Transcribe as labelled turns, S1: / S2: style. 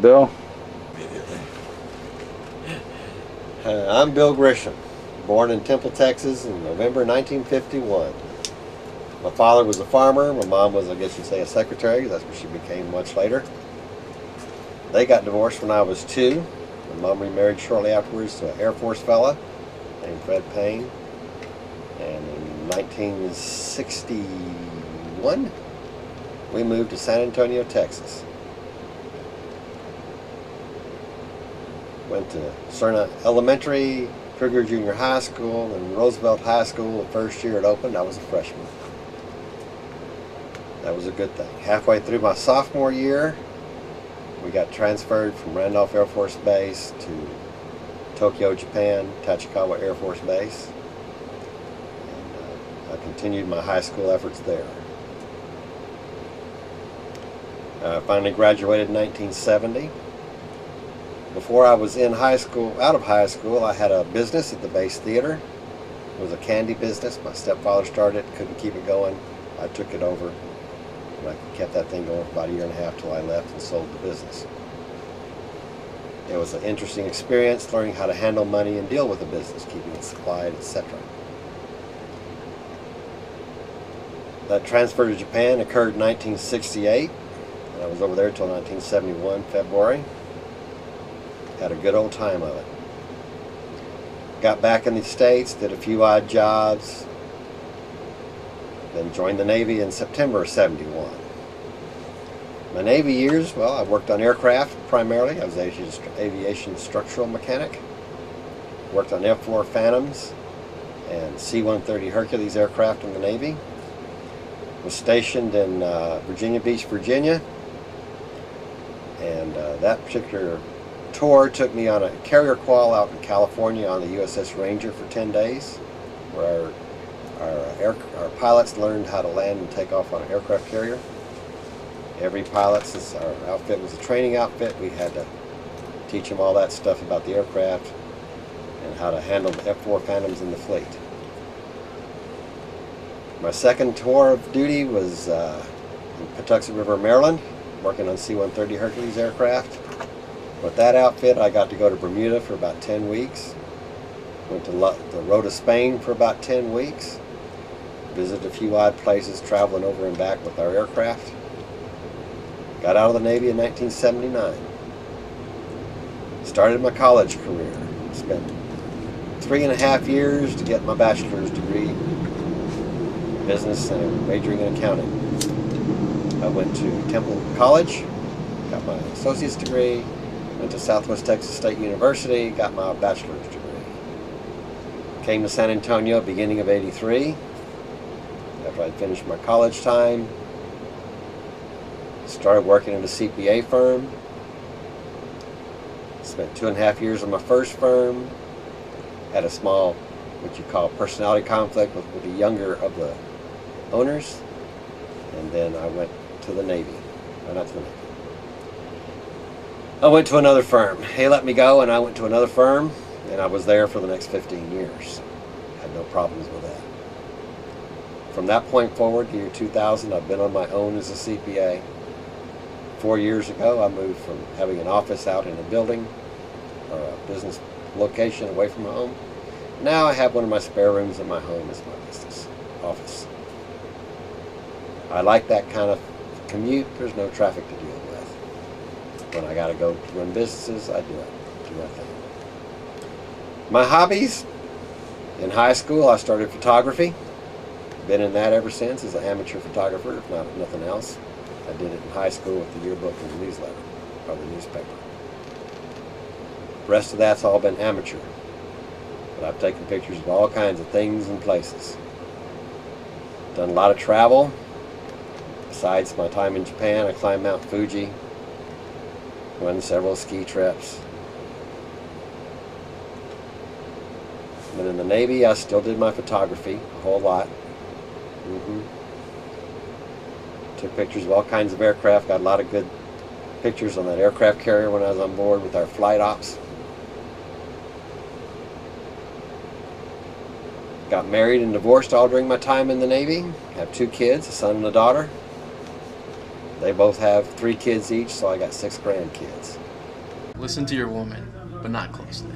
S1: Bill?
S2: I'm Bill Grisham, born in Temple, Texas in November 1951. My father was a farmer. My mom was, I guess you'd say, a secretary. That's what she became much later. They got divorced when I was 2. My mom remarried shortly afterwards to an Air Force fella named Fred Payne. And in 1961, we moved to San Antonio, Texas. Went to Cerna Elementary, Kruger Junior High School, and Roosevelt High School. The first year it opened, I was a freshman. That was a good thing. Halfway through my sophomore year, we got transferred from Randolph Air Force Base to Tokyo, Japan, Tachikawa Air Force Base. And I continued my high school efforts there. I finally graduated in 1970. Before I was in high school, out of high school, I had a business at the Base Theater. It was a candy business. My stepfather started it, couldn't keep it going. I took it over, and I kept that thing going for about a year and a half till I left and sold the business. It was an interesting experience, learning how to handle money and deal with a business, keeping it supplied, etc. That transfer to Japan occurred in 1968, and I was over there till 1971, February. Had a good old time of it. Got back in the States, did a few odd jobs, then joined the Navy in September of 71. My Navy years, well, I worked on aircraft primarily. I was an aviation structural mechanic. Worked on F-4 Phantoms and C-130 Hercules aircraft in the Navy. Was stationed in Virginia Beach, Virginia, and that particular tour took me on a carrier qual out in California on the USS Ranger for 10 days, where our pilots learned how to land and take off on an aircraft carrier. Every pilot, since our outfit was a training outfit, we had to teach them all that stuff about the aircraft and how to handle the F-4 Phantoms in the fleet. My second tour of duty was in Patuxent River, Maryland, working on C-130 Hercules aircraft. With that outfit, I got to go to Bermuda for about 10 weeks. Went to the Rota, Spain for about 10 weeks. Visited a few odd places, traveling over and back with our aircraft. Got out of the Navy in 1979. Started my college career. Spent 3.5 years to get my bachelor's degree in business and majoring in accounting. I went to Temple College, got my associate's degree. Went to Southwest Texas State University, got my bachelor's degree. Came to San Antonio beginning of '83. After I'd finished my college time, started working in a CPA firm. Spent 2.5 years in my first firm. Had a small, what you call, personality conflict with the younger of the owners. And then I went to the Navy. Not to the Navy. I went to another firm. He let me go, and I went to another firm, and I was there for the next 15 years. Had no problems with that. From that point forward, the year 2000, I've been on my own as a CPA. 4 years ago, I moved from having an office out in a building or a business location away from my home. Now I have one of my spare rooms in my home as my business office. I like that kind of commute. There's no traffic to deal with. When I got to go run businesses, I do it. Do my thing. My hobbies. In high school, I started photography. Been in that ever since as an amateur photographer, if not nothing else. I did it in high school with the yearbook and the newsletter, or the newspaper. The rest of that's all been amateur. But I've taken pictures of all kinds of things and places. Done a lot of travel. Besides my time in Japan, I climbed Mount Fuji. Went on several ski trips. But in the Navy, I still did my photography a whole lot. Took pictures of all kinds of aircraft. Got a lot of good pictures on that aircraft carrier when I was on board with our flight ops. Got married and divorced all during my time in the Navy. Have 2 kids, a son and a daughter. They both have 3 kids each, so I got 6 grandkids.
S1: Listen to your woman, but not closely.